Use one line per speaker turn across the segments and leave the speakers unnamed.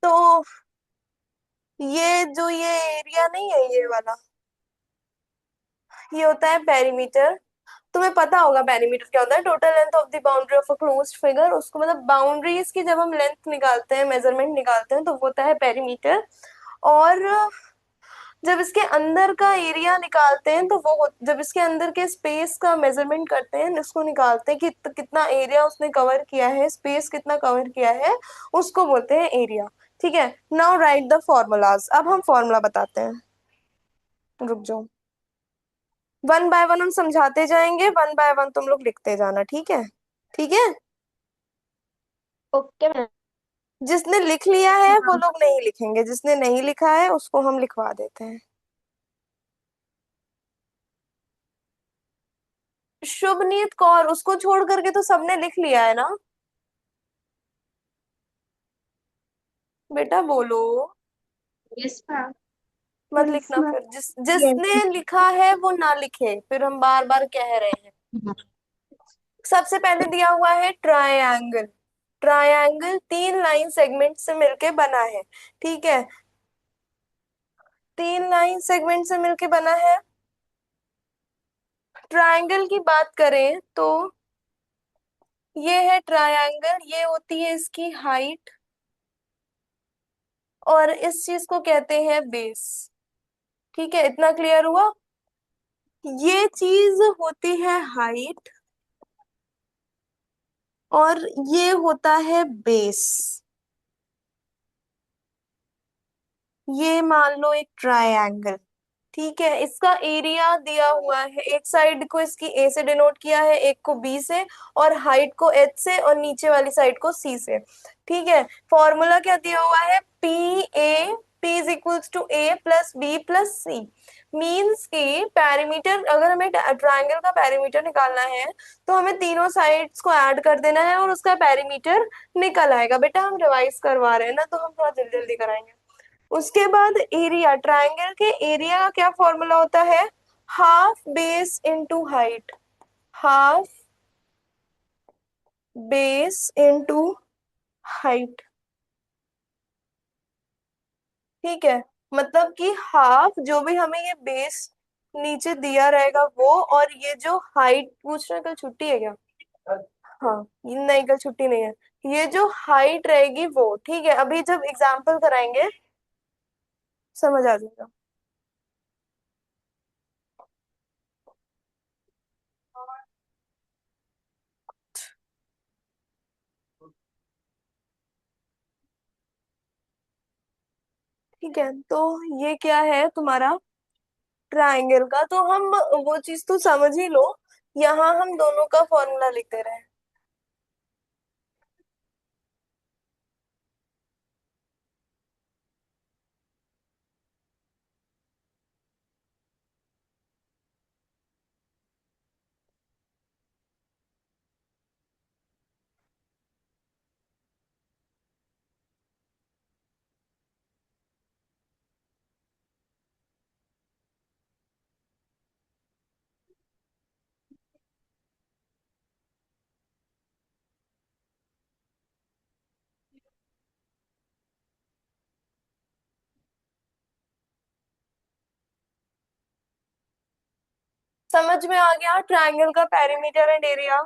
तो ये एरिया नहीं है ये वाला, ये होता है पेरीमीटर। तुम्हें पता होगा पेरीमीटर क्या होता है, total length of the boundary of a closed figure. उसको मतलब बाउंड्रीज की जब हम लेंथ निकालते हैं, मेजरमेंट निकालते हैं, तो वो होता है पेरीमीटर। और जब इसके अंदर का एरिया निकालते हैं तो जब इसके अंदर के स्पेस का मेजरमेंट करते हैं, इसको निकालते हैं कि कितना एरिया उसने कवर किया है, स्पेस कितना कवर किया है, उसको बोलते हैं एरिया। ठीक है, नाउ राइट द फॉर्मूलाज। अब हम फॉर्मूला बताते हैं, रुक जाओ। वन बाय वन हम समझाते जाएंगे, वन बाय वन तुम लोग लिखते जाना, ठीक है? ठीक है।
Okay ma'am.
जिसने लिख लिया है वो लोग नहीं लिखेंगे, जिसने नहीं लिखा है उसको हम लिखवा देते हैं। शुभनीत कौर, उसको छोड़ करके तो सबने लिख लिया है ना? बेटा बोलो।
Yes ma'am.
मत
यस
लिखना
मैम।
फिर,
यस।
जिसने लिखा है वो ना लिखे, फिर हम बार बार कह रहे हैं। सबसे पहले दिया हुआ है ट्रायंगल। ट्रायंगल तीन लाइन सेगमेंट से मिलके बना है, ठीक है? तीन लाइन सेगमेंट से मिलके बना है। ट्रायंगल की बात करें तो ये है ट्रायंगल, ये होती है इसकी हाइट, और इस चीज को कहते हैं बेस। ठीक है, इतना क्लियर हुआ? ये चीज होती है हाइट, और ये होता है बेस। ये मान लो एक ट्रायंगल, ठीक है? इसका एरिया दिया हुआ है, एक साइड को इसकी ए से डिनोट किया है, एक को बी से, और हाइट को एच से, और नीचे वाली साइड को सी से। ठीक है, फॉर्मूला क्या दिया हुआ है? P is equals to A plus B plus C. Means कि पैरीमीटर, अगर हमें ट्रायंगल का पैरीमीटर निकालना है तो हमें तीनों साइड्स को ऐड कर देना है और उसका पैरीमीटर निकल आएगा। बेटा हम रिवाइज करवा रहे हैं ना, तो हम थोड़ा जल्दी जल्दी कराएंगे। उसके बाद एरिया, ट्रायंगल के एरिया का क्या फॉर्मूला होता है? Half base into height. Half base into height. ठीक है, मतलब कि हाफ, जो भी हमें ये बेस नीचे दिया रहेगा वो, और ये जो हाइट पूछ रहे, कल छुट्टी है क्या? हाँ, ये नहीं, कल छुट्टी नहीं है। ये जो हाइट रहेगी वो, ठीक है, अभी जब एग्जाम्पल कराएंगे समझ आ जाएगा। ठीक है, तो ये क्या है तुम्हारा ट्रायंगल का, तो हम वो चीज तो समझ ही लो। यहाँ हम दोनों का फॉर्मूला लिख दे रहे हैं। समझ में आ गया ट्रायंगल का perimeter and area?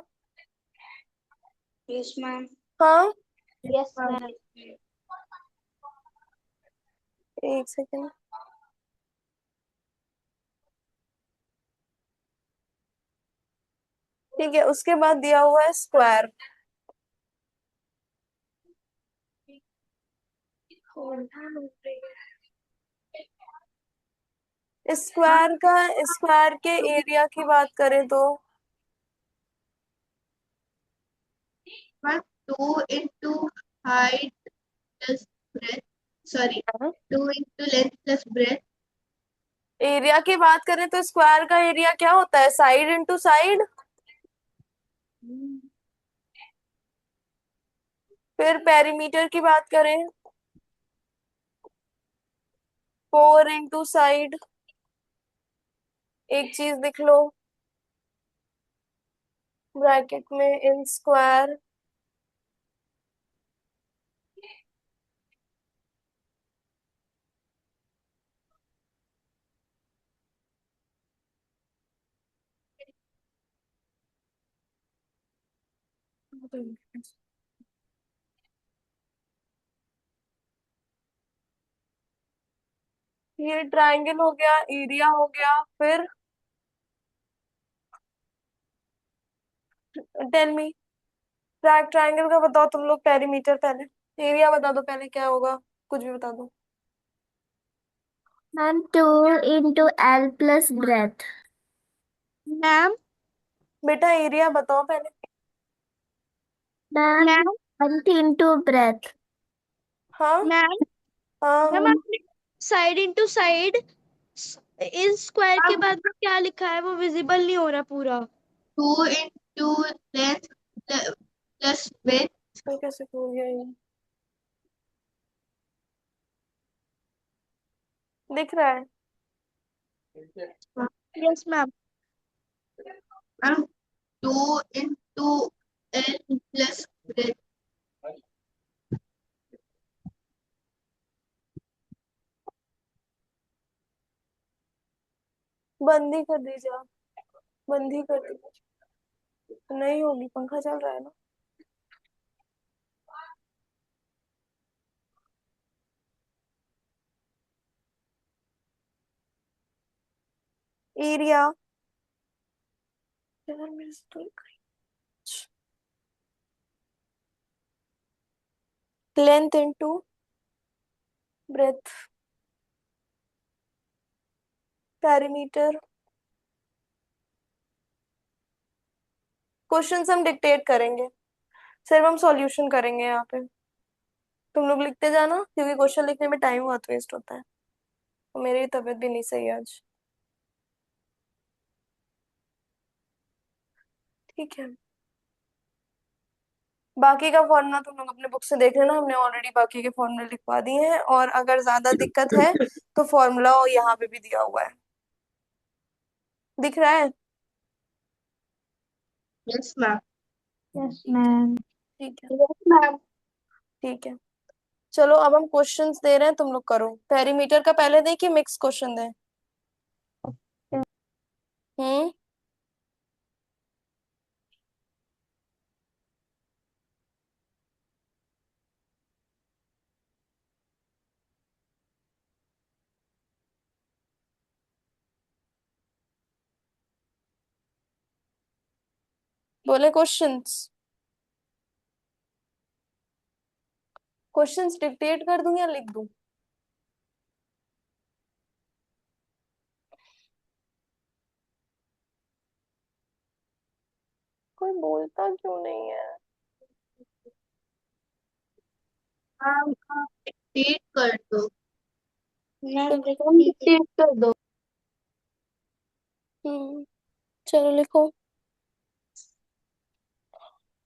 Yes ma'am.
हाँ,
यस मैम।
एक सेकेंड। ठीक है, उसके बाद दिया हुआ है स्क्वायर। स्क्वायर का, स्क्वायर के एरिया की बात करें तो
ma'am, 2 into height plus breadth, sorry, 2 into length plus breadth.
Area की बात करें तो स्क्वायर का एरिया क्या होता है? Side into side. फिर पेरीमीटर की बात करें, फोर इनटू साइड। एक चीज लिख लो ब्रैकेट में, इन स्क्वायर। ये ट्रायंगल हो गया, एरिया हो गया, फिर टेल मी। ट्रायंगल का बताओ तुम लोग, पेरीमीटर पहले। एरिया बता दो पहले, क्या होगा, कुछ भी बता दो।
Ma'am 2 into L plus breadth। Ma'am
बेटा एरिया बताओ पहले।
Ma'am ma'am 1 into breadth।
हाँ।
मैम
हाँ।
मैम आपने साइड इंटू साइड इस स्क्वायर के बाद में क्या लिखा है, वो विजिबल नहीं हो रहा पूरा। 2 into length plus width।
तो कैसे हो गया ये, दिख रहा है?
Yes ma'am. Ma'am 2 into L plus width।
बंद ही कर दीजिए आप, बंद ही कर दीजिए। नहीं होगी, पंखा चल रहा है ना। एरिया, यार मेरे से तो length into breadth, perimeter. Questions हम डिक्टेट करेंगे, सिर्फ हम सॉल्यूशन करेंगे यहाँ पे। तुम लोग लिखते जाना, क्योंकि क्वेश्चन लिखने में टाइम बहुत वेस्ट होता है, तो मेरी तबीयत भी नहीं सही है आज। ठीक है, बाकी का फॉर्मूला तुम लोग अपने बुक से देख लेना, हमने ऑलरेडी बाकी के फॉर्मूले लिखवा दिए हैं, और अगर ज्यादा दिक्कत है तो फॉर्मूला यहाँ पे भी दिया हुआ है, दिख रहा है?
Yes ma'am. यस
ठीक है।
मैम।
ठीक है।
Yes ma'am.
ठीक है, चलो अब हम क्वेश्चंस दे रहे हैं, तुम लोग करो। पेरीमीटर का पहले दें कि मिक्स क्वेश्चन दें? हम्म। बोले क्वेश्चंस, क्वेश्चंस डिक्टेट कर दूं या लिख दूं? कोई बोलता क्यों नहीं है?
आप डिक्टेट कर दो। मैम
चलो।
डिक्टेट कर दो।
चलो लिखो।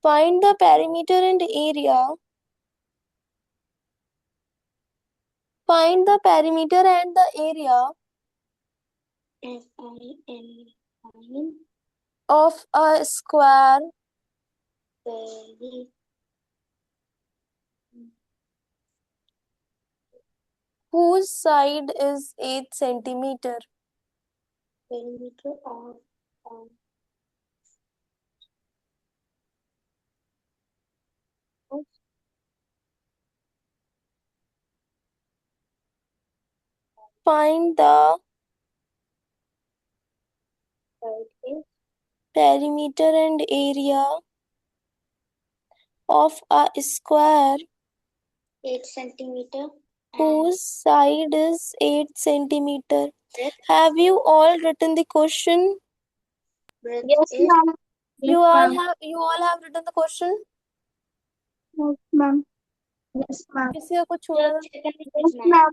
Find the perimeter and area, find the perimeter and the area
FIN
of a square
perimeter
whose side is 8 centimeter.
of
Find the
side
perimeter and area of a square
8 centimeter and
whose side is 8 centimeter.
breadth.
Have you all written the question?
Breadth yes, is ma'am. Yes, ma'am.
You all have written the question?
Yes, ma'am. Yes, ma'am.
किसी का कुछ छूटा था?
Yes, ma'am.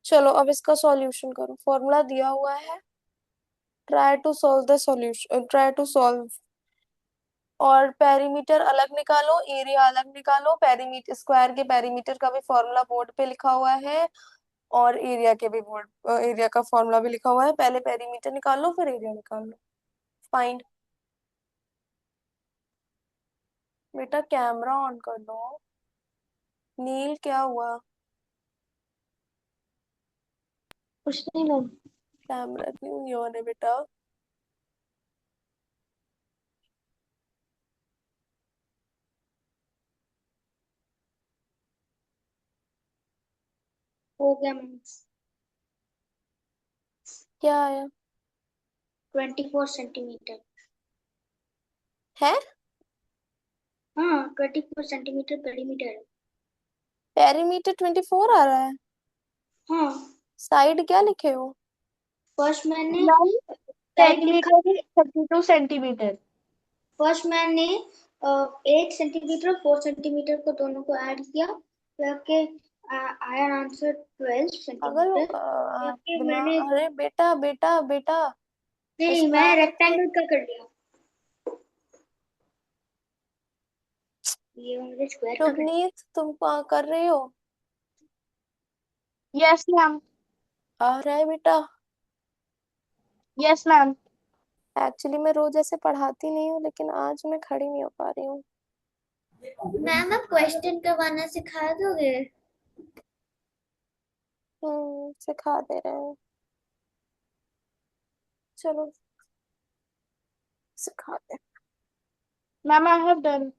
चलो अब इसका solution करो, formula दिया हुआ है, try to solve the solution, try to solve. और पेरीमीटर अलग निकालो, एरिया अलग निकालो, पेरीमीटर स्क्वायर के पेरीमीटर का भी फॉर्मूला बोर्ड पे लिखा हुआ है, और एरिया के भी बोर्ड, एरिया का फॉर्मूला भी लिखा हुआ है। पहले पेरीमीटर निकाल लो, फिर एरिया निकाल लो। फाइंड। बेटा कैमरा ऑन कर लो। नील क्या हुआ?
कुछ नहीं मैम।
कैमरा क्यों नहीं ऑन है बेटा?
हो गया मैम।
क्या आया?
24 सेंटीमीटर।
है?
हाँ, 24 सेंटीमीटर पेरीमीटर है।
पेरीमीटर 24 आ रहा है।
हाँ।
साइड क्या लिखे हो?
फर्स्ट मैंने
मैम
साइड लिखा।
Centimetre 32 centimetre.
फर्स्ट मैंने 8 सेंटीमीटर 4 सेंटीमीटर को दोनों को ऐड किया, करके आया आंसर 12
अगर
सेंटीमीटर करके
दिमाग,
मैंने।
अरे बेटा बेटा बेटा,
नहीं, मैं
स्क्वायर के।
रेक्टेंगल का कर लिया। ये मुझे स्क्वायर का कर दिया।
शुभनीत तुम कर रहे हो?
Yes ma'am.
आ रहा है बेटा?
Yes ma'am.
एक्चुअली मैं रोज ऐसे पढ़ाती नहीं हूँ, लेकिन आज मैं खड़ी नहीं हो पा रही हूँ।
मैम, आप क्वेश्चन करवाना सिखा दोगे?
सिखा दे रहे हैं। चलो सिखा दे।
Ma'am I have done.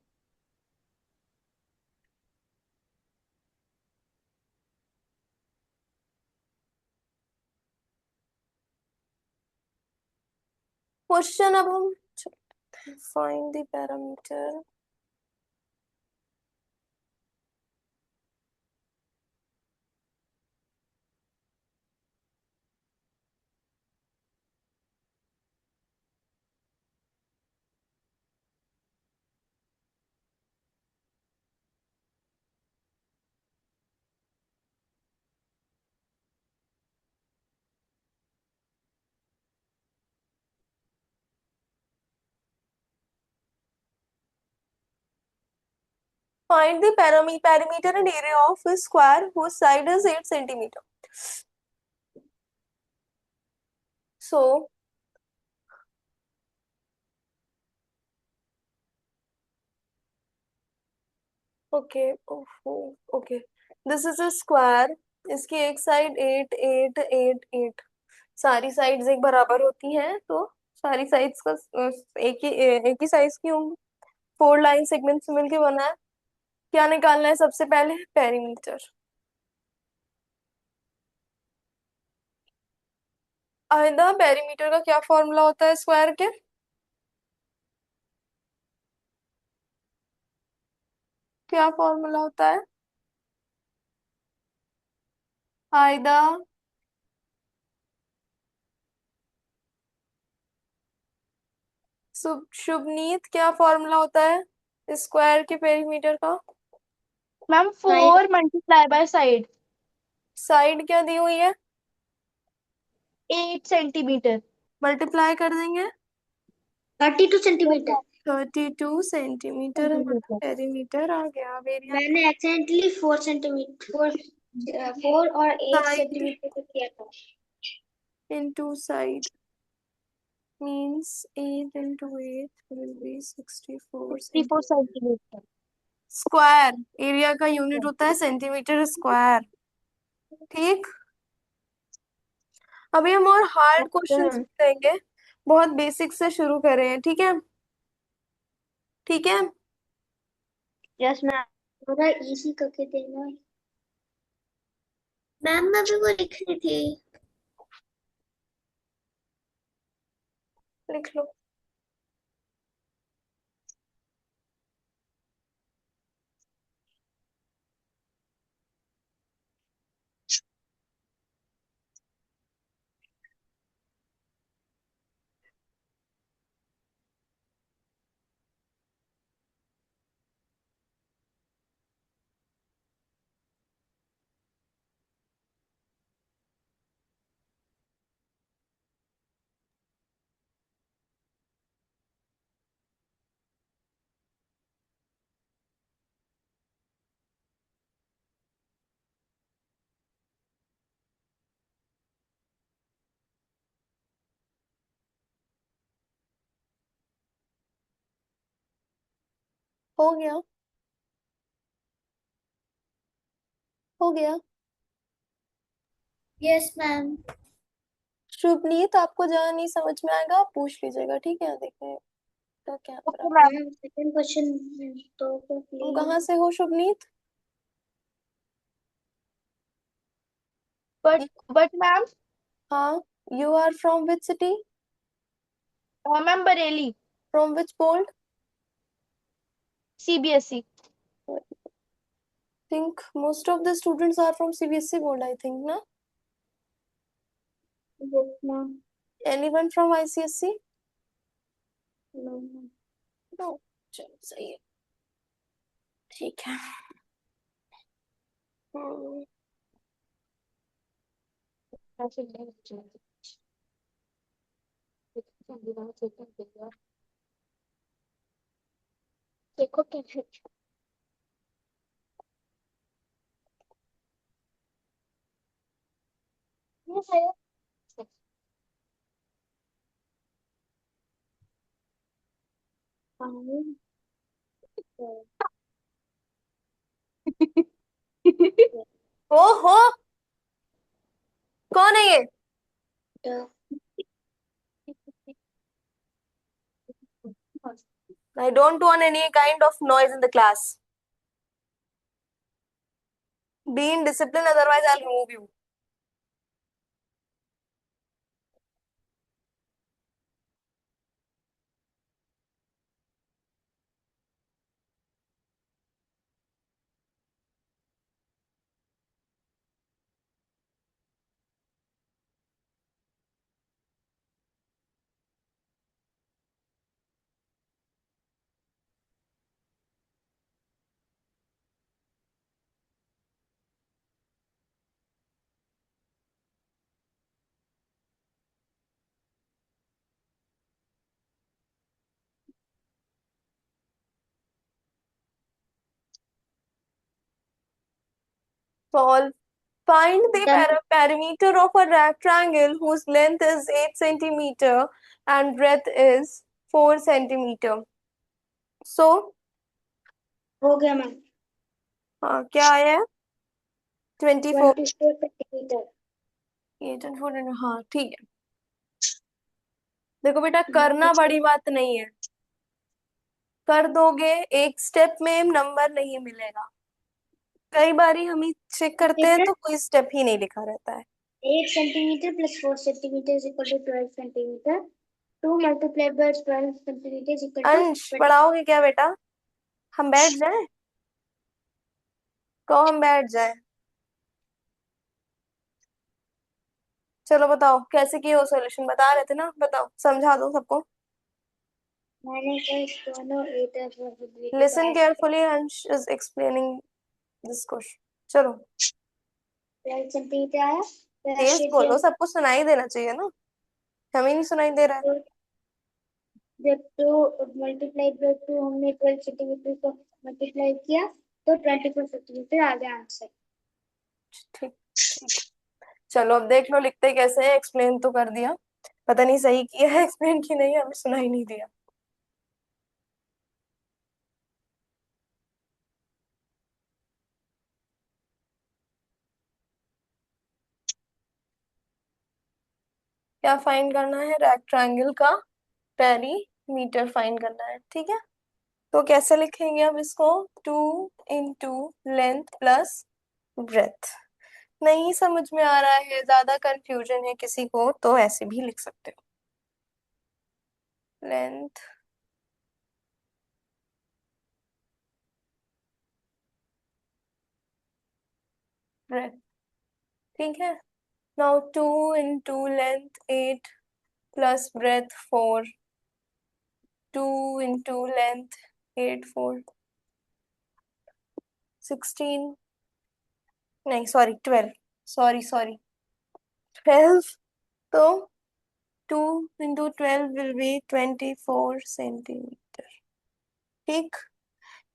Question अब हम find the perimeter. Find the perimeter and area of a square whose side is 8 centimeter. So, okay, okay. This is a square. इसकी एक साइड 8 8 8 8, सारी साइड्स एक बराबर होती हैं, तो सारी साइड्स का एक ही साइज की होंगी। 4 लाइन सेगमेंट से मिलके बना है। क्या निकालना है सबसे पहले? पेरीमीटर। आइंदा पेरीमीटर का क्या फॉर्मूला होता है स्क्वायर के? क्या फॉर्मूला होता है आइदा? शुभनीत क्या फॉर्मूला होता है स्क्वायर के पेरीमीटर का?
Ma'am
side
4 × side.
साइड क्या दी हुई है?
8 सेंटीमीटर।
मल्टीप्लाई कर देंगे।
32 सेंटीमीटर।
32 सेंटीमीटर हमारा पेरीमीटर आ गया। एरिया
मैंने एक्सीडेंटली 4 सेंटीमीटर 4 और 8
साइड
सेंटीमीटर को किया था।
Into side means 8 into 8 will be 64
64
centimetre
centimetre.
Square. Area का यूनिट होता है सेंटीमीटर स्क्वायर। ठीक। अभी हम और हार्ड क्वेश्चन करेंगे। बहुत बेसिक से शुरू करें हैं, ठीक है? ठीक है।
Yes ma'am.
थोड़ा इजी करके देना। मैम, मैं भी वो लिख रही थी।
लिख लो। हो गया? हो गया?
Yes ma'am.
शुभनीत आपको जहाँ नहीं समझ में आएगा आप पूछ लीजिएगा, ठीक है? देखिए तो camera.
Okay ma'am.
Ma'am, second question तो
तुम
प्लीज।
कहाँ से हो शुभनीत?
but मैम,
हाँ, you are from which city?
Ma'am Bareilly,
From which board?
CBSE।
I think most of the students are from CBSE board, I think, na?
Yes, ma'am.
Anyone from ICSE?
No, ma'am.
No. चलो सही है, ठीक है। हम्म,
देखो कैसे।
Fine.
ओहो, कौन है ये?
The
I don't want any kind of noise in the class. Be in discipline, otherwise I'll remove you. Solve. Find the
done.
perimeter of a rectangle whose length is 8 centimeter and breadth is 4 centimeter. So,
हो गया ma'am.
हाँ क्या आया है? 24।
24 centimetre.
8 and 4 and हाँ ठीक है। देखो बेटा,
नाउ
करना
कुछ
बड़ी बात नहीं है, कर दोगे एक स्टेप में नंबर नहीं मिलेगा। कई बारी हम ही चेक करते हैं तो कोई स्टेप ही नहीं लिखा रहता है।
8 centimetre plus 4 centimetre is equal to 12 centimetre. 2 multiplied by 12 centimetre is equal to
Ansh पढ़ाओगे क्या बेटा? हम बैठ जाएं? कहो हम बैठ जाएं। चलो बताओ कैसे किए हो सॉल्यूशन, बता रहे थे ना, बताओ समझा दो सबको।
मैंने कहा दोनों 8 को
लिसन
ऐड
केयरफुली, अंश इज एक्सप्लेनिंग दिस क्वेश्चन। चलो
12 सेंटीमीटर आया, तो
तेज
ऐसे
बोलो,
जब
सबको सुनाई देना चाहिए ना, हमें नहीं सुनाई दे रहा है।
जब 2 मल्टीप्लाइड बाय 2 हमने 12 सेंटीमीटर को मल्टीप्लाई किया तो 24 सेंटीमीटर आ गया आंसर।
ठीक ठीक, चलो अब देख लो लिखते कैसे है, एक्सप्लेन तो कर दिया, पता नहीं सही किया है एक्सप्लेन की नहीं, हमें सुनाई नहीं दिया। क्या फाइंड करना है? रेक्टेंगल का पेरीमीटर फाइंड करना है, ठीक है। तो कैसे लिखेंगे अब इसको? 2 इंटू लेंथ प्लस ब्रेथ। नहीं समझ में आ रहा है, ज्यादा कंफ्यूजन है किसी को, तो ऐसे भी लिख सकते हो, लेंथ ब्रेथ, ठीक है। Now 2 into length 8 plus breadth 4, 2 into length 8 4 16, नहीं सॉरी 12, सॉरी सॉरी 12। तो 2 इंटू 12 विल बी 24 सेंटीमीटर, ठीक।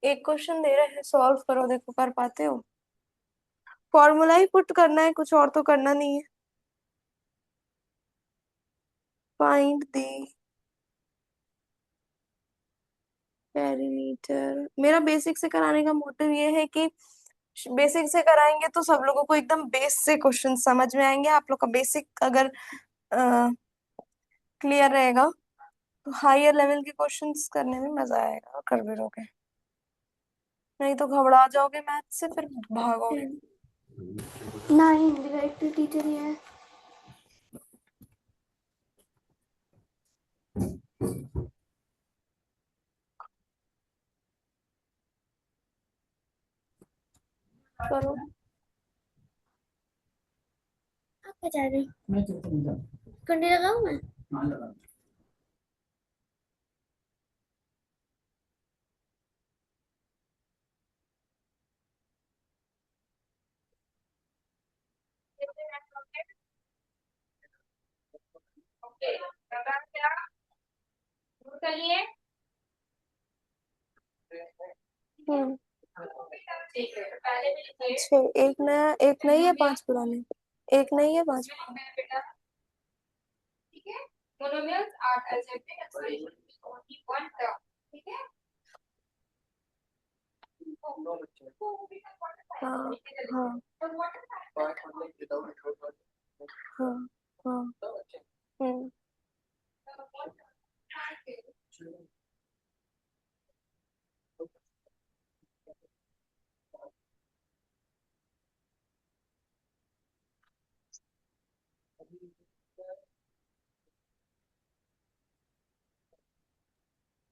एक क्वेश्चन दे रहे हैं, सॉल्व करो, देखो कर पाते हो। फॉर्मूला ही पुट करना है, कुछ और तो करना नहीं है। Find the perimeter. मेरा बेसिक से कराने का मोटिव ये है कि बेसिक से कराएंगे तो सब लोगों को एकदम बेस से क्वेश्चन समझ में आएंगे। आप लोग का बेसिक अगर क्लियर रहेगा तो हायर लेवल के क्वेश्चंस करने में मजा आएगा, और कर भी लोगे, नहीं तो घबरा जाओगे मैथ से, फिर भागोगे।
नहीं, डायरेक्टर टीचर ही है।
करो।
आप क्या चाह रहे हैं? कंडे लगाऊं मैं?
हम्म। छः, एक नया, एक नहीं है, पांच पुराने। एक नहीं है, पांच। हाँ हाँ हाँ हाँ। हम्म।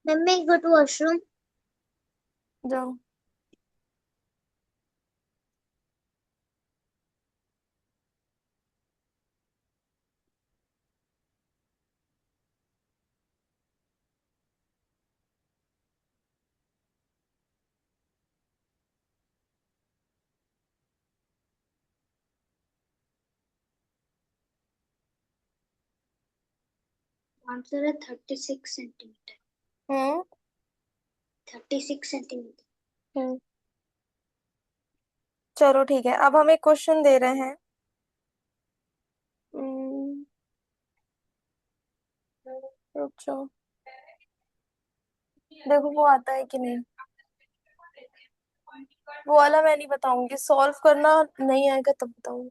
Mummy go to washroom.
जाओ।
आंसर है 36 सेंटीमीटर।
हम्म
36 सेंटीमीटर।
हम्म। चलो ठीक है, अब हम एक क्वेश्चन दे रहे हैं। हम्म, रुक जाओ, देखो वो आता है कि नहीं। वो वाला मैं नहीं बताऊंगी, सॉल्व करना नहीं आएगा तब बताऊंगी।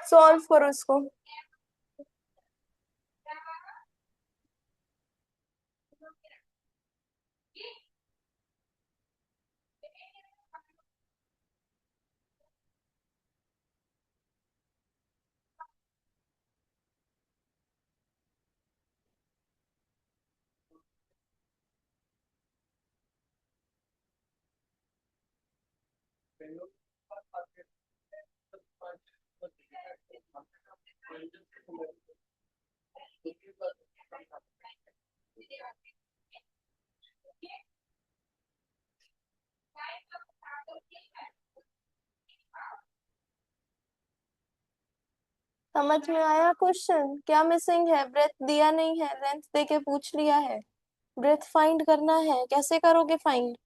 सॉल्व करो इसको। समझ में आया क्वेश्चन? क्या मिसिंग है? ब्रेथ दिया नहीं है, लेंथ दे के पूछ लिया है। ब्रेथ फाइंड करना है, कैसे करोगे फाइंड?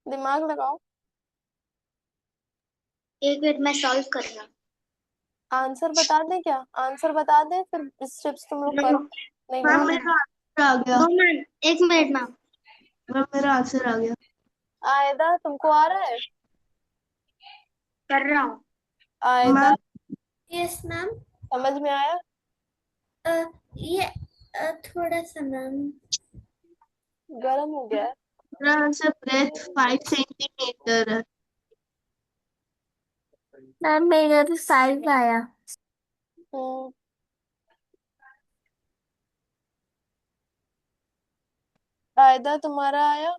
दिमाग लगाओ।
एक मिनट में सॉल्व कर रहा
आंसर बता दे क्या? आंसर बता दे, फिर स्टेप्स तुम लोग
हूँ।
करो। नहीं
हाँ
बता।
मेरा आंसर आ गया। मैम, एक मिनट मैम। मैम मेरा आंसर आ गया।
आयदा तुमको आ रहा है?
कर रहा हूँ।
आयदा,
मैम, यस मैम।
समझ में आया?
ये थोड़ा सा मैम।
गर्म हो गया है।
मेरा आंसर ब्रेथ 5 सेंटीमीटर है। मैम मेरा तो 5 आया।
हम्म। आयदा तुम्हारा आया?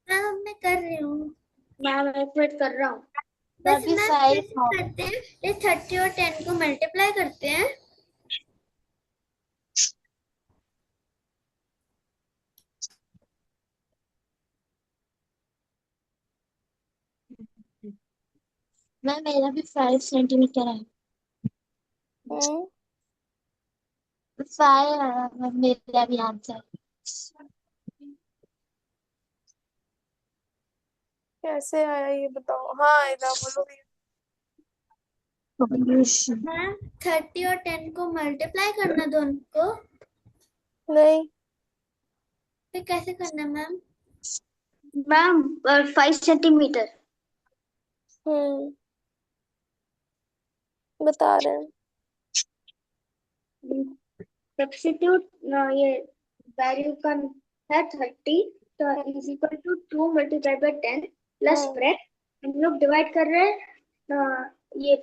मैम मैं कर रही हूँ। मैम एक मिनट कर रहा हूँ। वैसे मैम कैसे
5
करते हैं, ये 30 और 10 को मल्टीप्लाई करते हैं।
मैम मेरा भी 5 सेंटीमीटर है।
हम्म
5 मेरा भी आंसर।
कैसे आया ये बताओ। हाँ आएगा, बोलो भैया।
मैम 30 और 10 को मल्टीप्लाई करना दोनों को,
नहीं।
फिर कैसे करना मैम? Ma'am 5 centimetre.
हम्म बता रहे हैं।
सब्स्टिट्यूट ये वैल्यू का है 30, तो
hmm
is equal to 2 multiply by 10 plus
hmm
break. हम लोग डिवाइड कर रहे हैं ये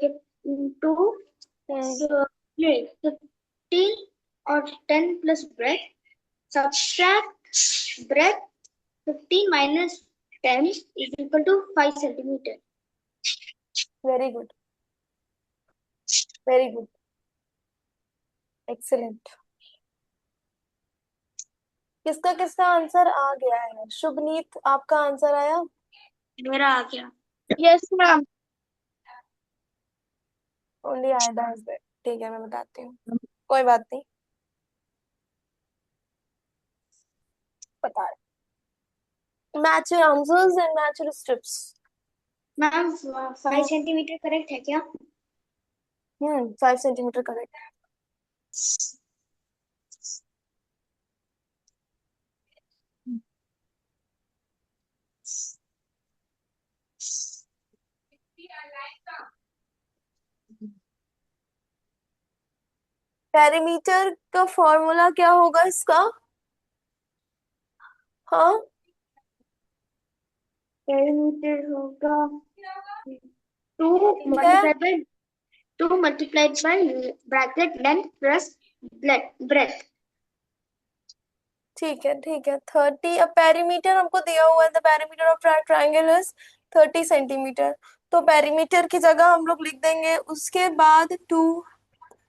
2,
हम्म,
तो ये 15 और 10 plus break, subtract break, 15 minus 10 is equal to 5 centimetre.
Very good, very good, excellent. किसका किसका आंसर आ गया है? शुभनीत, आपका आंसर आया?
मेरा आ गया।
Yes ma'am.
ओनली आयदा इज देयर। ठीक है, मैं बताती हूँ, कोई बात नहीं। बता रहे, match your answers and match your strips.
Ma'am 5 centimetre correct है क्या?
5 सेंटीमीटर करेक्ट। पेरीमीटर का फॉर्मूला क्या होगा इसका? हाँ,
पेरीमीटर होगा टू
ठीक है,
multiply by 2 multiplied by bracket length plus breadth।
ठीक है, ठीक है। 30, अब पेरीमीटर हमको दिया हुआ है, the perimeter of triangle is 30 centimetre. तो पेरीमीटर की जगह हम लोग लिख देंगे, उसके बाद 2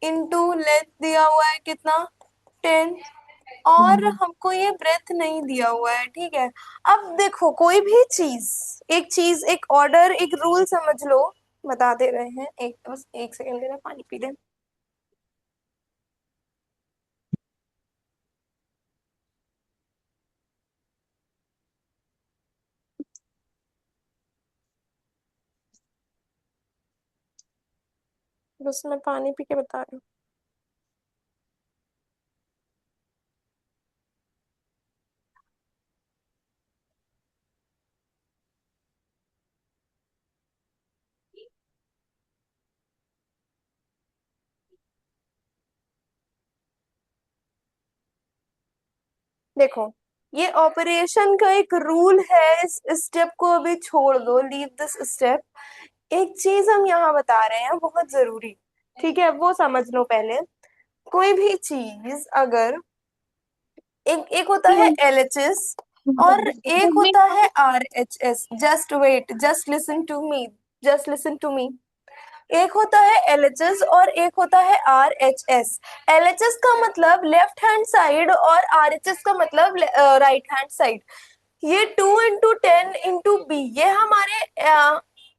इंटू लेंथ दिया हुआ है कितना, 10, और हमको ये ब्रेथ नहीं दिया हुआ है, ठीक है। अब देखो, कोई भी चीज एक ऑर्डर, एक रूल समझ लो। बता दे रहे हैं, एक बस 1 सेकंड देना, पानी पी दे। बस मैं पानी पी के बता रही हूँ। देखो, ये ऑपरेशन का एक रूल है, इस स्टेप को अभी छोड़ दो, लीव दिस स्टेप। एक चीज हम यहाँ बता रहे हैं बहुत जरूरी, ठीक है, वो समझ लो पहले। कोई भी चीज अगर, एक एक होता है LHS और एक होता है RHS। Just wait, just listen to me, just listen to me. एक होता है LHS और एक होता है RHS। LHS का मतलब लेफ्ट हैंड साइड और RHS का मतलब राइट हैंड साइड। ये 2 into 10 into B, ये हमारे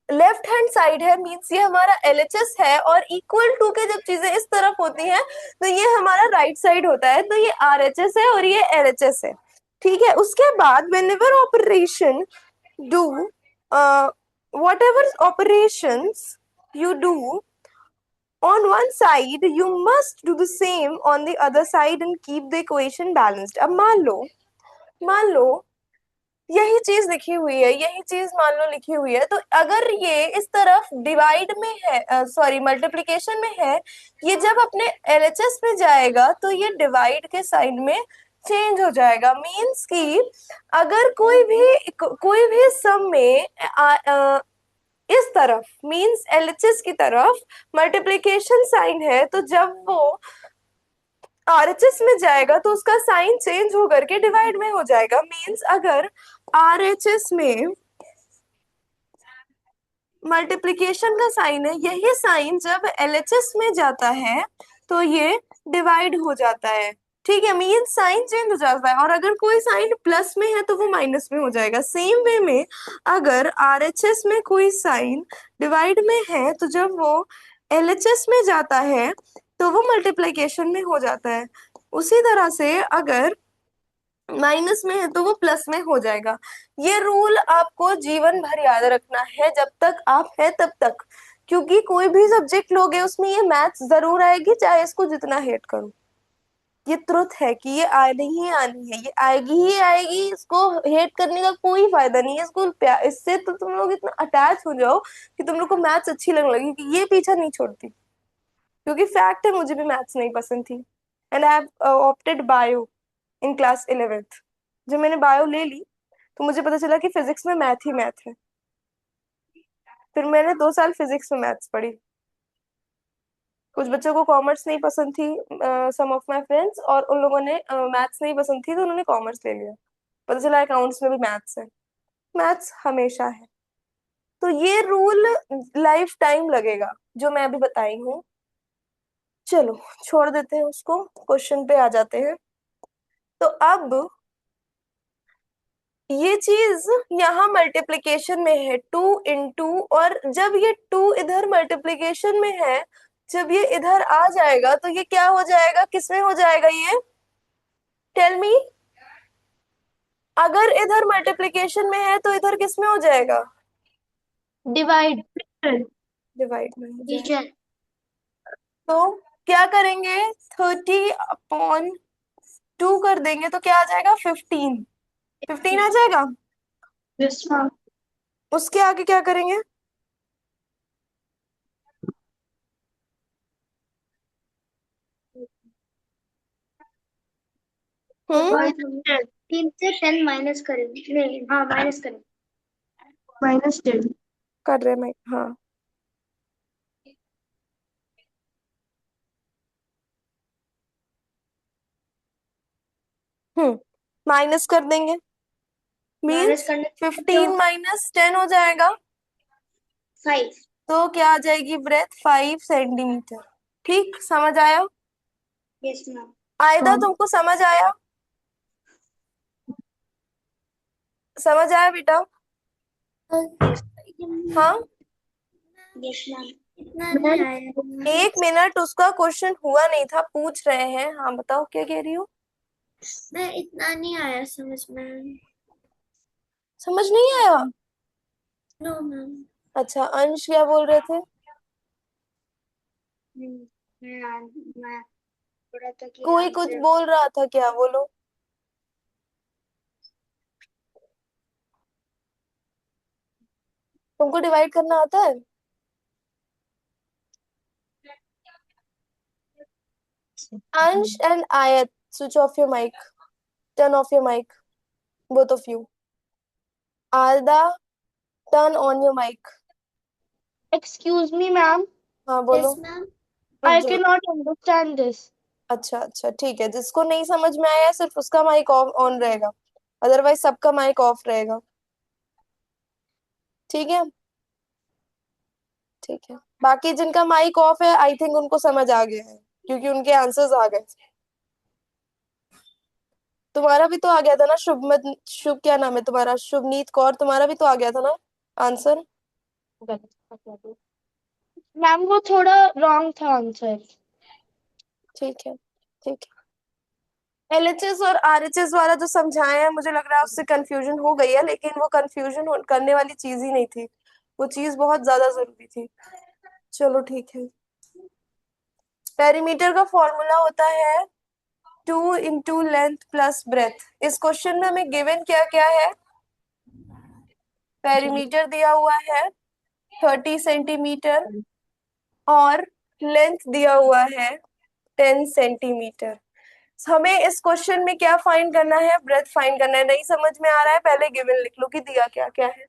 लेफ्ट हैंड साइड है, मीन्स ये हमारा LHS है, और इक्वल टू के जब चीजें इस तरफ होती हैं तो ये हमारा राइट साइड होता है, तो ये RHS है और ये LHS है, ठीक है। उसके बाद whenever operation do whatever operations you do on one side, you must do the same on the other side and keep the equation balanced। अब मान लो यही चीज लिखी हुई है, यही चीज मान लो लिखी हुई है, तो अगर ये इस तरफ डिवाइड में है, सॉरी मल्टीप्लिकेशन में है, ये जब अपने LHS में जाएगा तो ये डिवाइड के साइड में चेंज हो जाएगा। मीन्स कि अगर कोई भी सम में इस तरफ, मीन्स LHS की तरफ मल्टीप्लिकेशन साइन है, तो जब वो RHS में जाएगा तो उसका साइन चेंज होकर के डिवाइड में हो जाएगा। मीन्स अगर RHS में मल्टीप्लिकेशन का साइन है, यही साइन जब एलएचएस में जाता है तो ये डिवाइड हो जाता है। ठीक है, मीन साइन चेंज हो जाता है, और अगर कोई साइन प्लस में है तो वो माइनस में हो जाएगा। सेम वे में अगर आरएचएस में कोई साइन डिवाइड में है तो जब वो एलएचएस में जाता है तो वो मल्टीप्लिकेशन में हो जाता है। उसी तरह से अगर माइनस में है तो वो प्लस में हो जाएगा। ये रूल आपको जीवन भर याद रखना है, जब तक आप है तब तक, क्योंकि कोई भी सब्जेक्ट लोगे उसमें ये मैथ्स जरूर आएगी, चाहे इसको जितना हेट करो। ये ट्रुथ है कि ये आनी ही आनी है, ये आएगी ही आएगी, इसको हेट करने का कोई फायदा नहीं है। इसको इससे तो तुम लोग इतना अटैच हो जाओ कि तुम लोग को मैथ्स अच्छी लगने लगी कि ये पीछा नहीं छोड़ती। क्योंकि फैक्ट है, मुझे भी मैथ्स नहीं पसंद थी, and I have opted bio in class 11th। जब मैंने बायो ले ली तो मुझे पता चला कि फिजिक्स में मैथ ही मैथ है। फिर मैंने 2 साल फिजिक्स में मैथ्स पढ़ी। कुछ बच्चों को कॉमर्स नहीं पसंद थी, सम ऑफ माय फ्रेंड्स, और उन लोगों ने मैथ्स नहीं पसंद थी तो उन्होंने कॉमर्स ले लिया। पता चला अकाउंट्स में भी मैथ्स है। मैथ्स हमेशा है। तो ये रूल लाइफ टाइम लगेगा जो मैं अभी बताई हूँ। चलो छोड़ देते हैं उसको, क्वेश्चन पे आ जाते हैं। तो अब ये चीज यहाँ मल्टीप्लिकेशन में है, 2 into, और जब ये 2 इधर मल्टीप्लिकेशन में है, जब ये इधर आ जाएगा तो ये क्या हो जाएगा, किसमें हो जाएगा ये, टेल मी। अगर इधर मल्टीप्लिकेशन में है तो इधर किसमें हो जाएगा,
डिवाइड।
डिवाइड में हो जाएगा।
टीचर
तो क्या करेंगे, 30/2 कर देंगे तो क्या आ जाएगा, 15। 15 आ जाएगा।
Yes ma'am.
उसके आगे क्या करेंगे, हम्म,
तीन से 10 माइनस करेंगे, नहीं हाँ माइनस करेंगे।
-10।
कर रहे मैं, हाँ। माइनस कर देंगे,
माइनस
मीन्स
करने तो
15 - 10 हो जाएगा।
5।
तो क्या आ जाएगी ब्रेथ, 5 सेंटीमीटर। ठीक, समझ आया।
Yes ma'am.
आयदा
हाँ।
तुमको समझ आया, समझ आया बेटा। हाँ,
यस मैम।
इतना नहीं आया।
1 मिनट, उसका क्वेश्चन हुआ नहीं था, पूछ रहे हैं। हाँ बताओ क्या कह रही हो।
मैं इतना नहीं आया समझ में।
समझ नहीं आया।
No ma'am.
अच्छा, अंश क्या बोल रहे थे।
मैं बोला था कि
कोई कुछ
आंसर
बोल रहा था, क्या बोलो। तुमको डिवाइड करना आता है। Ansh and Aayat, switch off your mic, turn off your mic, both of you. Aida, turn on your mic.
Excuse me, ma'am.
हाँ बोलो।
Yes, ma'am.
रुक
I
जाओ।
cannot understand this.
अच्छा अच्छा ठीक है, जिसको नहीं समझ में आया सिर्फ उसका माइक ऑफ ऑन रहेगा, अदरवाइज सबका माइक ऑफ रहेगा। ठीक है, ठीक है। बाकी जिनका माइक ऑफ है आई थिंक उनको समझ आ गया है, क्योंकि उनके आंसर्स आ गए। तुम्हारा भी तो आ गया था ना, शुभ क्या नाम है तुम्हारा, शुभनीत कौर, तुम्हारा भी तो आ गया था ना आंसर।
मैम वो थोड़ा रॉन्ग था आंसर।
ठीक है, ठीक है। एलएचएस और आरएचएस वाला जो समझाया है, मुझे लग रहा है उससे कंफ्यूजन हो गई है, लेकिन वो कंफ्यूजन करने वाली चीज ही नहीं थी, वो चीज बहुत ज्यादा जरूरी थी। चलो ठीक है। पेरीमीटर का फॉर्मूला होता है 2 into लेंथ प्लस ब्रेथ। इस क्वेश्चन में हमें गिवन क्या क्या है, पेरीमीटर दिया हुआ है 30 सेंटीमीटर, और लेंथ दिया हुआ है 10 सेंटीमीटर। हमें इस क्वेश्चन में क्या फाइंड करना है, ब्रेथ फाइंड करना है। नहीं समझ में आ रहा है, पहले गिवन लिख लो कि दिया क्या क्या है।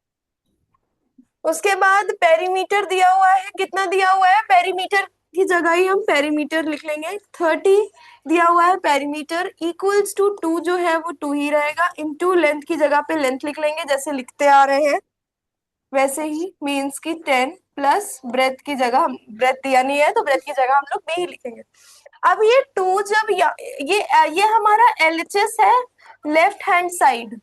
उसके बाद पेरीमीटर दिया हुआ है, कितना दिया हुआ है, पेरीमीटर की जगह ही हम पेरीमीटर लिख लेंगे। 30 दिया हुआ है, पेरीमीटर इक्वल्स टू 2 जो है वो 2 ही रहेगा, इनटू लेंथ की जगह पे लेंथ लिख लेंगे जैसे लिखते आ रहे हैं। वैसे ही मीन्स की 10 प्लस ब्रेथ की जगह, ब्रेथ दिया नहीं है तो ब्रेथ की जगह हम लोग बी ही लिखेंगे। अब ये 2 जब ये हमारा एलएचएस है, left hand side.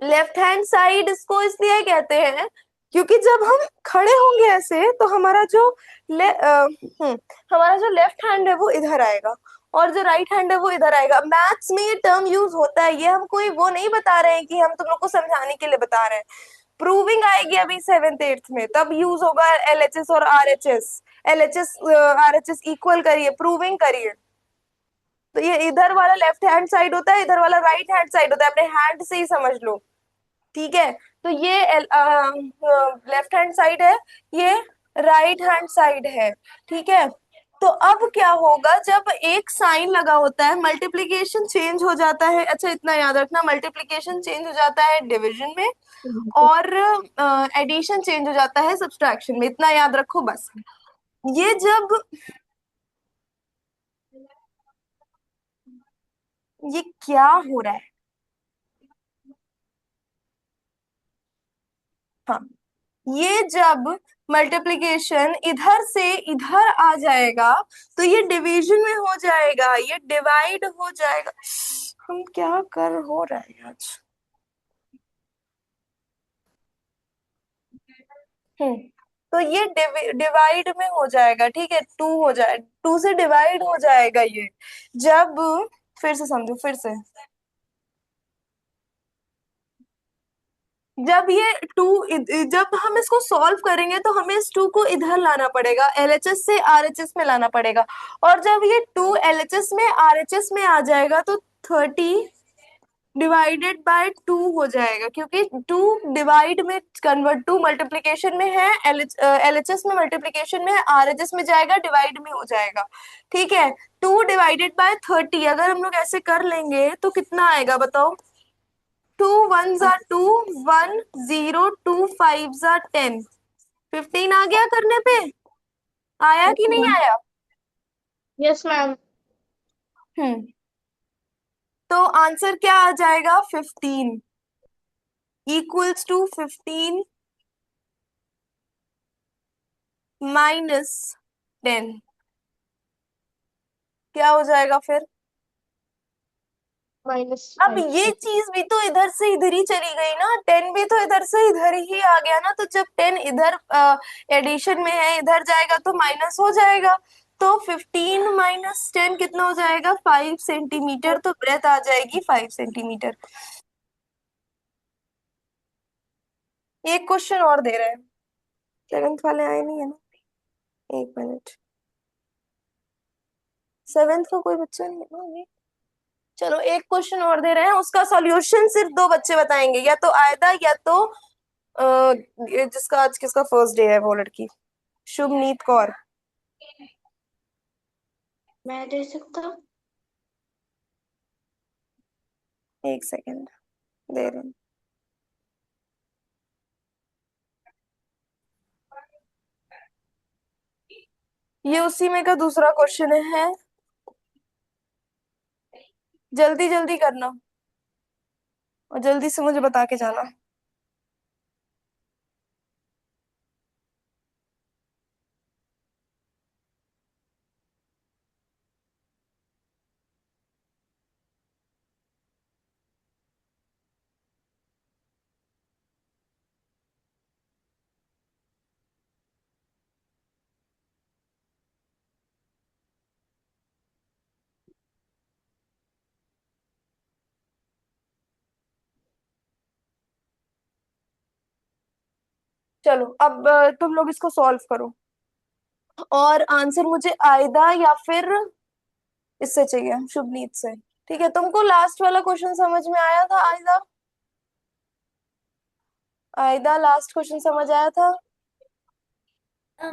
Left hand side इसको इसलिए कहते हैं क्योंकि जब हम खड़े होंगे ऐसे तो हमारा जो लेफ्ट हैंड है वो इधर आएगा और जो राइट हैंड है वो इधर आएगा। मैथ्स में ये टर्म यूज होता है, ये हम कोई वो नहीं बता रहे हैं कि हम तुम लोग को समझाने के लिए बता रहे हैं। प्रूविंग आएगी अभी 7th 8th में, तब यूज होगा एलएचएस और आरएचएस। एलएचएस आरएचएस इक्वल करिए, प्रूविंग करिए। तो ये इधर वाला लेफ्ट हैंड साइड होता है, इधर वाला राइट हैंड साइड होता है, अपने हैंड से ही समझ लो। ठीक है, तो ये लेफ्ट हैंड साइड है, ये राइट हैंड साइड है। ठीक है, तो अब क्या होगा जब एक साइन लगा होता है, मल्टीप्लीकेशन चेंज हो जाता है। अच्छा इतना याद रखना, मल्टीप्लीकेशन चेंज हो जाता है डिवीजन में, और एडिशन चेंज हो जाता है सब्सट्रैक्शन में, इतना याद रखो बस। ये जब ये क्या हो रहा है, हाँ, ये जब मल्टीप्लिकेशन इधर से इधर आ जाएगा तो ये डिवीजन में हो जाएगा, ये डिवाइड हो जाएगा। हम क्या कर हो रहा है आज। हम्म, तो ये डिवाइड में हो जाएगा। ठीक है, 2 हो जाए, 2 से डिवाइड हो जाएगा ये जब, फिर से समझो फिर से, जब ये 2, जब हम इसको सॉल्व करेंगे तो हमें इस 2 को इधर लाना पड़ेगा, एलएचएस से आरएचएस में लाना पड़ेगा। और जब ये 2 एलएचएस में आरएचएस में आ जाएगा तो 30 डिवाइडेड बाय 2 हो जाएगा, क्योंकि 2 डिवाइड में कन्वर्ट, 2 मल्टीप्लीकेशन में है, एलएचएस में मल्टीप्लीकेशन में है, आरएचएस में जाएगा डिवाइड में हो जाएगा। ठीक है, 2 डिवाइडेड बाय 30 अगर हम लोग ऐसे कर लेंगे तो कितना आएगा बताओ। 2 1 2, 1 0 2 5 10, 15 आ गया करने पे, आया कि नहीं आया।
Yes ma'am.
हम्म, तो आंसर क्या आ जाएगा, 15 इक्वल्स टू 15 -10। क्या हो जाएगा फिर। अब ये
-5।
चीज भी तो इधर से इधर ही चली गई ना, 10 भी तो इधर से इधर ही आ गया ना, तो जब 10 इधर एडिशन में है इधर जाएगा तो माइनस हो जाएगा। तो 15 - 10 कितना हो जाएगा, 5 सेंटीमीटर, तो ब्रेथ आ जाएगी 5 सेंटीमीटर। एक क्वेश्चन और दे रहे हैं, 7th वाले आए नहीं है ना, 1 मिनट। 7th का कोई बच्चा नहीं है ना अभी। चलो एक क्वेश्चन और दे रहे हैं, उसका सॉल्यूशन सिर्फ 2 बच्चे बताएंगे, या तो आयदा या तो ये जिसका आज किसका फर्स्ट डे है वो लड़की, शुभनीत कौर।
मैं दे सकता हूँ।
1 सेकेंड दे रहे हैं। ये उसी में का दूसरा क्वेश्चन है, जल्दी जल्दी करना और जल्दी से मुझे बता के जाना। चलो अब तुम लोग इसको सॉल्व करो, और आंसर मुझे आयदा या फिर इससे चाहिए, शुभनीत से। ठीक है, तुमको लास्ट वाला क्वेश्चन समझ में आया था आयदा, आयदा लास्ट क्वेश्चन समझ आया था। हाँ,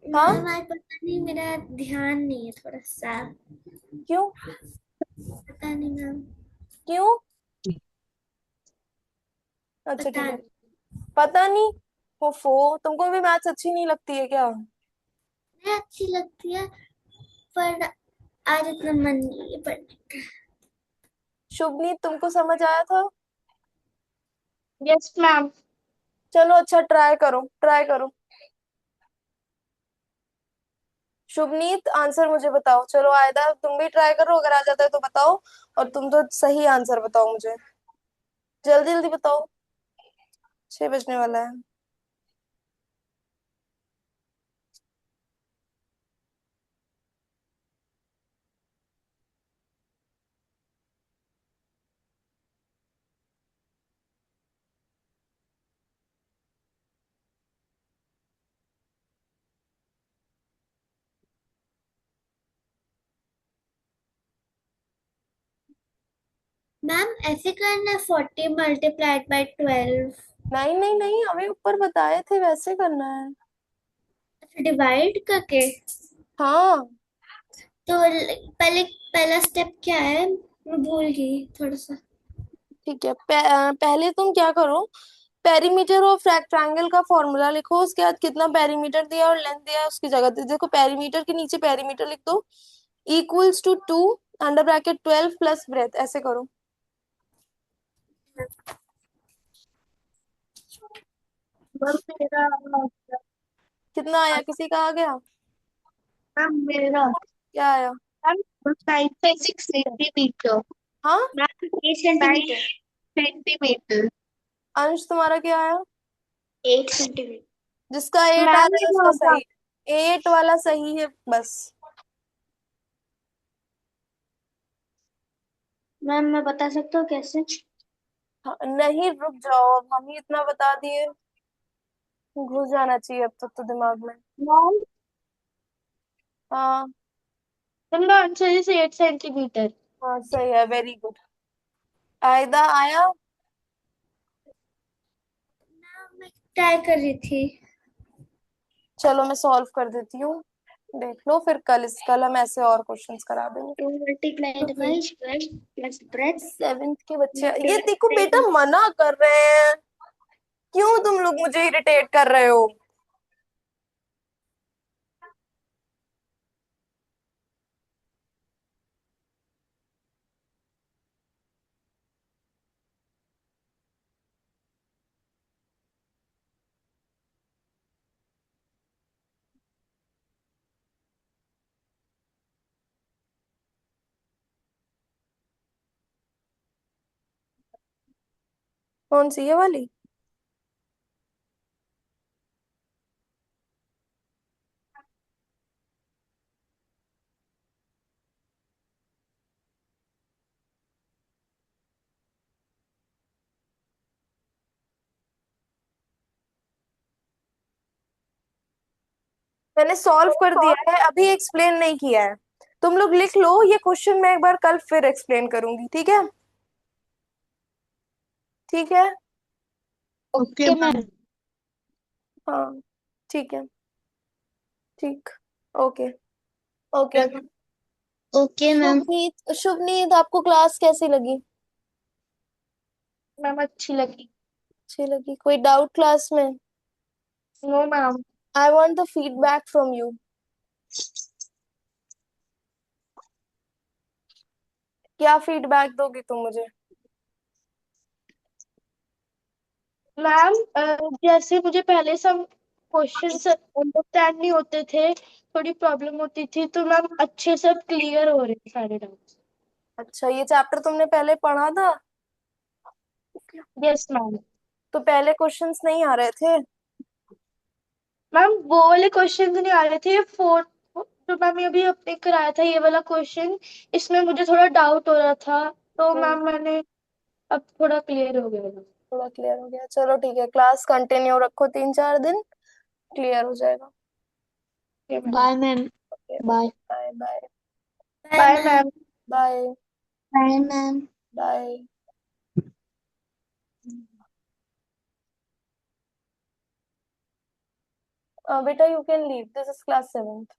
मैम आज पता नहीं, मेरा ध्यान नहीं है थोड़ा सा।
क्यों,
पता नहीं मैम।
क्यों। अच्छा
पता
ठीक है,
नहीं।
पता नहीं। ओफो, तुमको भी मैथ्स अच्छी नहीं लगती है क्या।
नहीं अच्छी लगती है, पर आज इतना मन नहीं है पढ़ने का।
शुभनीत तुमको समझ आया था।
Yes ma'am.
चलो अच्छा, ट्राई करो ट्राई करो। शुभनीत आंसर मुझे बताओ। चलो आयदा तुम भी ट्राई करो, अगर आ जाता है तो बताओ। और तुम तो सही आंसर बताओ मुझे, जल्दी जल्दी बताओ, 6 बजने वाला है।
मैम ऐसे करना है 40 × 12।
नहीं नहीं नहीं, हमें ऊपर बताए थे वैसे करना है।
अच्छा, डिवाइड करके।
हाँ
तो पहले पहला स्टेप क्या है, मैं भूल गई थोड़ा सा।
ठीक है। पहले तुम क्या करो, पेरीमीटर ऑफ रेक्टेंगल का फॉर्मूला लिखो, उसके बाद कितना पेरीमीटर दिया और लेंथ दिया है उसकी जगह देखो, पेरीमीटर के नीचे पेरीमीटर लिख दो, equals to 2 under bracket 12 plus breadth, ऐसे करो।
मैम मेरा
कितना आया, किसी का आ गया?
मैम मेरा
क्या आया?
Ma'am 9 centimetre.
हाँ,
मैम 8 सेंटीमीटर। सेंटीमीटर।
अंश तुम्हारा क्या आया?
8 सेंटीमीटर।
जिसका 8 आ
मैम
रहा है
ये
उसका
होगा।
सही है, 8 वाला सही है बस।
मैम मैं बता सकता हूँ कैसे?
हाँ, नहीं रुक जाओ, अब हम ही इतना बता दिए, घुस जाना चाहिए अब तक तो दिमाग में।
मैम
हाँ
तुमका आंसर इज 8 सेंटीमीटर।
हाँ सही है, वेरी गुड। आयदा आया?
मैं ट्राई कर रही थी।
चलो मैं सॉल्व कर देती हूँ, देख लो फिर कल हम ऐसे और क्वेश्चंस करा देंगे।
2 multiplied by
okay,
12 plus breadth
7th के बच्चे ये देखो बेटा
divided।
मना कर रहे हैं, क्यों तुम लोग मुझे इरिटेट कर रहे हो? कौन सी, ये वाली? मैंने सॉल्व कर दिया है, अभी एक्सप्लेन नहीं किया है। तुम लोग लिख लो ये क्वेश्चन, मैं एक बार कल फिर एक्सप्लेन करूंगी, ठीक है? ठीक है।
Okay ma'am.
हाँ ठीक है, ठीक, okay okay.
Okay ma'am.
Shubhneet, Shubhneet आपको क्लास कैसी लगी?
मैम अच्छी लगी।
अच्छी लगी? कोई डाउट क्लास में?
No ma'am.
I want the feedback from you. क्या फीडबैक दोगी तुम मुझे?
मैम जैसे मुझे पहले सब क्वेश्चंस अंडरस्टैंड नहीं होते थे, थोड़ी प्रॉब्लम होती थी, तो मैम अच्छे से क्लियर हो रहे सारे डाउट्स।
अच्छा, ये चैप्टर तुमने पहले पढ़ा था?
Yes ma'am.
तो पहले क्वेश्चंस नहीं आ रहे थे?
मैम वो वाले क्वेश्चन नहीं आ रहे थे, फोर्थ जो मैम ये अभी अपने कराया था ये वाला क्वेश्चन, इसमें मुझे थोड़ा डाउट हो रहा था, तो
हम्म,
मैम मैंने अब थोड़ा क्लियर हो गया।
थोड़ा क्लियर हो गया, चलो ठीक है, क्लास कंटिन्यू रखो 3 4 दिन, क्लियर हो जाएगा।
Bye ma'am.
Okay
bye.
Okay, bye bye.
Bye
bye
ma'am.
Ma'am.
Bye
bye ma'am.
Bye. बेटा you can leave, this is class 7th।